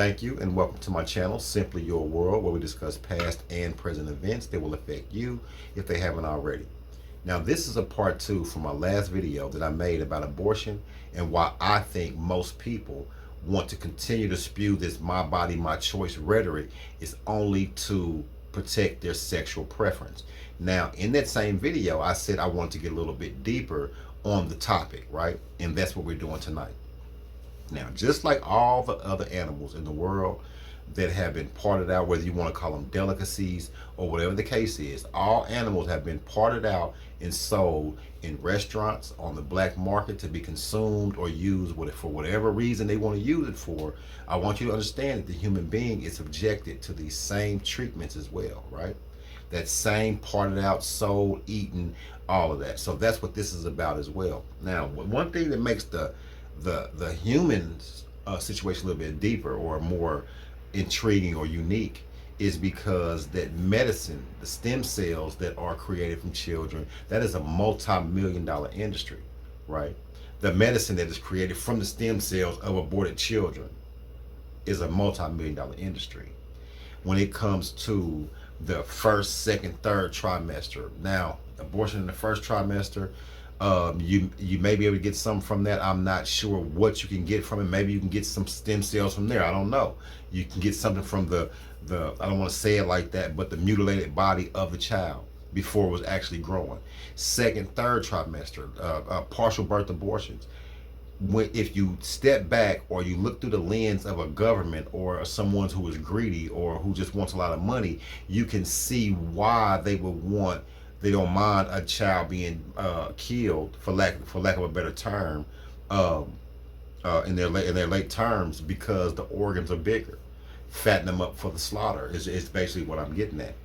Thank you and welcome to my channel, Simply Your World, where we discuss past and present events that will affect you if they haven't already. Now, this is a part two from my last video that I made about abortion and why I think most people want to continue to spew this my body, my choice rhetoric is only to protect their sexual preference. Now, in that same video, I said I want to get a little bit deeper on the topic, right? And that's what we're doing tonight. Now, just like all the other animals in the world that have been parted out, whether you want to call them delicacies or whatever the case is, all animals have been parted out and sold in restaurants on the black market to be consumed or used for whatever reason they want to use it for. I want you to understand that the human being is subjected to these same treatments as well, right? That same parted out, sold, eaten, all of that. So that's what this is about as well. Now, one thing that makes the humans situation a little bit deeper or more intriguing or unique is because that medicine, the stem cells that are created from children, that is a multi-million-dollar industry, right? The medicine that is created from the stem cells of aborted children is a multi-million-dollar industry. When it comes to the first, second, third trimester, now abortion in the first trimester, you may be able to get some from that. I'm not sure what you can get from it. Maybe you can get some stem cells from there. I don't know. You can get something from the I don't want to say it like that, but the mutilated body of the child before it was actually growing. Second, third trimester, partial birth abortions. If you step back or you look through the lens of a government or someone who is greedy or who just wants a lot of money, you can see why they don't mind a child being killed, for lack of a better term, in their late terms, because the organs are bigger. Fatten them up for the slaughter is basically what I'm getting at,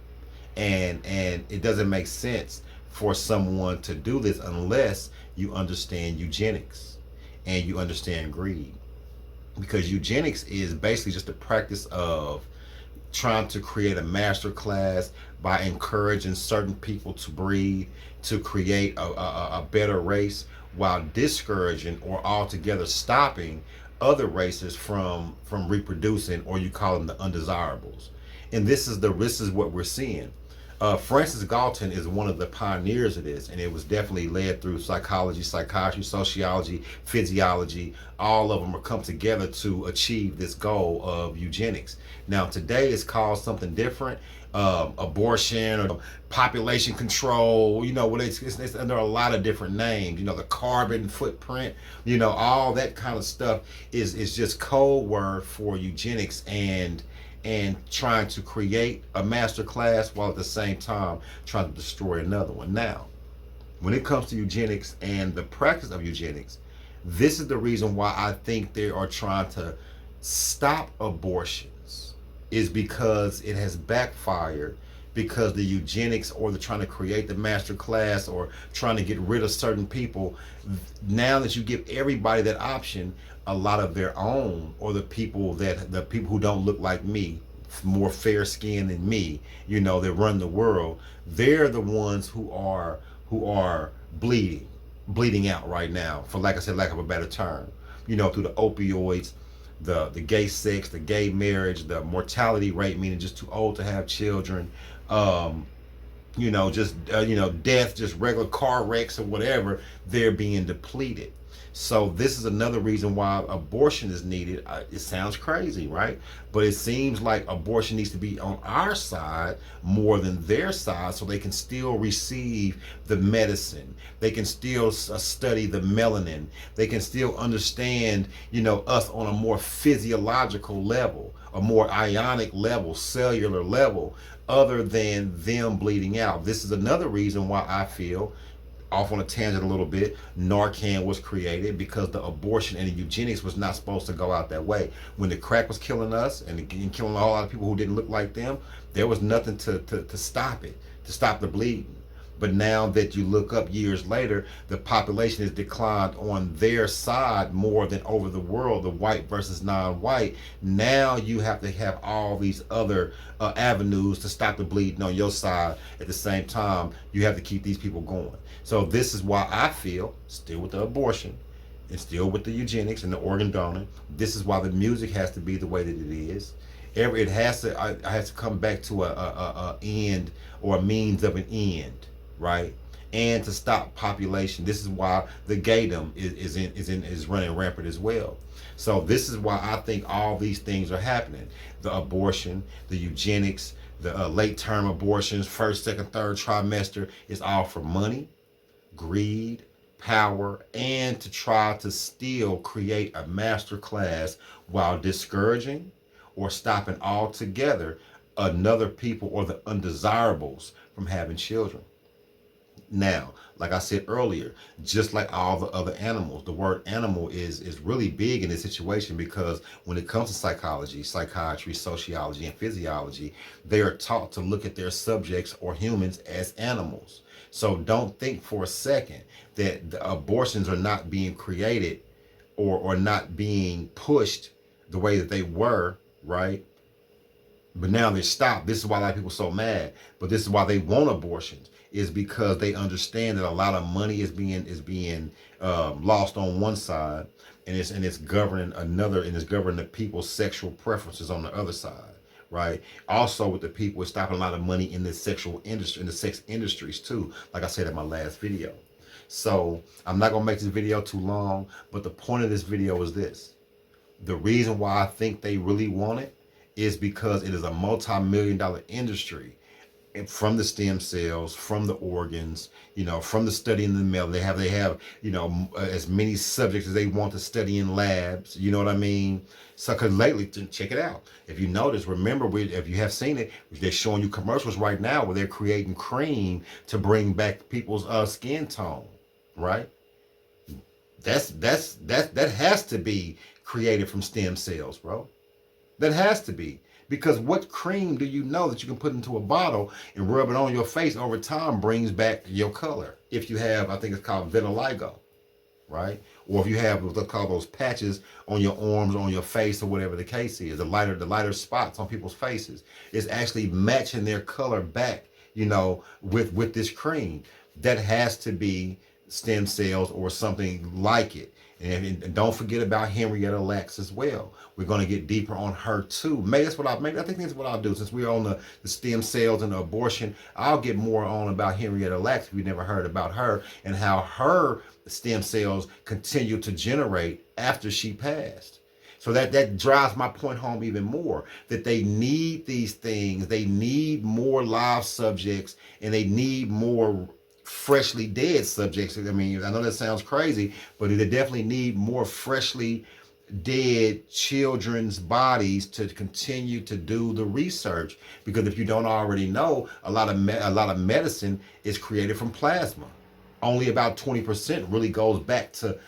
and it doesn't make sense for someone to do this unless you understand eugenics and you understand greed, because eugenics is basically just the practice of trying to create a master class by encouraging certain people to breed, to create a better race, while discouraging or altogether stopping other races from reproducing, or you call them the undesirables. And this is what we're seeing. Francis Galton is one of the pioneers of this, and it was definitely led through psychology, psychiatry, sociology, physiology. All of them are come together to achieve this goal of eugenics. Now, today it's called something different, abortion or population control. You know, it's under a lot of different names. You know, the carbon footprint. You know, all that kind of stuff is just code word for eugenics and trying to create a master class while at the same time trying to destroy another one. Now, when it comes to eugenics and the practice of eugenics, this is the reason why I think they are trying to stop abortions, is because it has backfired, because the eugenics, or they're trying to create the master class or trying to get rid of certain people. Now that you give everybody that option, a lot of their own, or the people who don't look like me, more fair skinned than me, you know, that run the world, they're the ones who are bleeding out right now, for like I said, lack of a better term, you know, through the opioids, the gay sex, the gay marriage, the mortality rate, meaning just too old to have children, you know, just death, just regular car wrecks or whatever. They're being depleted. So this is another reason why abortion is needed. It sounds crazy, right? But it seems like abortion needs to be on our side more than their side, so they can still receive the medicine. They can still study the melanin. They can still understand, you know, us on a more physiological level, a more ionic level, cellular level, other than them bleeding out. This is another reason why I feel, off on a tangent a little bit, Narcan was created, because the abortion and the eugenics was not supposed to go out that way. When the crack was killing us and killing a whole lot of people who didn't look like them, there was nothing to stop it, to stop the bleeding. But now that you look up years later, the population has declined on their side more than over the world, the white versus non-white. Now you have to have all these other avenues to stop the bleeding on your side. At the same time, you have to keep these people going. So this is why I feel, still with the abortion, It's still with the eugenics and the organ donor. This is why the music has to be the way that it is. It has to come back to a end or a means of an end, right? And to stop population. This is why the gaydom is running rampant as well. So this is why I think all these things are happening. The abortion, the eugenics, the late term abortions, first, second, third trimester is all for money, greed, power, and to try to still create a master class while discouraging or stopping altogether another people or the undesirables from having children. Now, like I said earlier, just like all the other animals, the word animal is really big in this situation, because when it comes to psychology, psychiatry, sociology, and physiology, they are taught to look at their subjects or humans as animals. So don't think for a second that the abortions are not being created or not being pushed the way that they were, right? But now they stopped. This is why a lot of people are so mad. But this is why they want abortions, is because they understand that a lot of money is being lost on one side, and it's governing another, and it's governing the people's sexual preferences on the other side, right? Also, with the people, it's stopping a lot of money in the sexual industry, in the sex industries too. Like I said in my last video. So I'm not gonna make this video too long, but the point of this video is this: the reason why I think they really want it is because it is a multi-million-dollar industry. And from the stem cells, from the organs, from the study in the mail, they have, as many subjects as they want to study in labs. You know what I mean? So, because lately, check it out. If you notice, remember, if you have seen it, they're showing you commercials right now where they're creating cream to bring back people's skin tone, right? That has to be created from stem cells, bro. That has to be. Because what cream do you know that you can put into a bottle and rub it on your face over time brings back your color? If you have, I think it's called vitiligo, right? Or if you have what they call those patches on your arms, on your face, or whatever the case is, the lighter spots on people's faces, it's actually matching their color back, with this cream. That has to be stem cells or something like it. And don't forget about Henrietta Lacks as well. We're going to get deeper on her too. Maybe I think that's what I'll do. Since we're on the stem cells and the abortion, I'll get more on about Henrietta Lacks if you never heard about her, and how her stem cells continue to generate after she passed. So that drives my point home even more, that they need these things. They need more live subjects, and they need more freshly dead subjects. I mean, I know that sounds crazy, but they definitely need more freshly dead children's bodies to continue to do the research. Because if you don't already know, a lot of medicine is created from plasma. Only about 20% really goes back to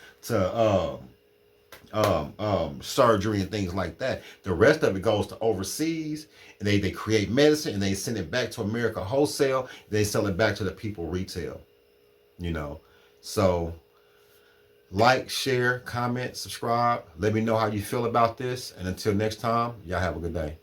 surgery and things like that. The rest of it goes to overseas, and they create medicine and they send it back to America wholesale. They sell it back to the people retail. So like, share, comment, subscribe. Let me know how you feel about this. And until next time, y'all have a good day.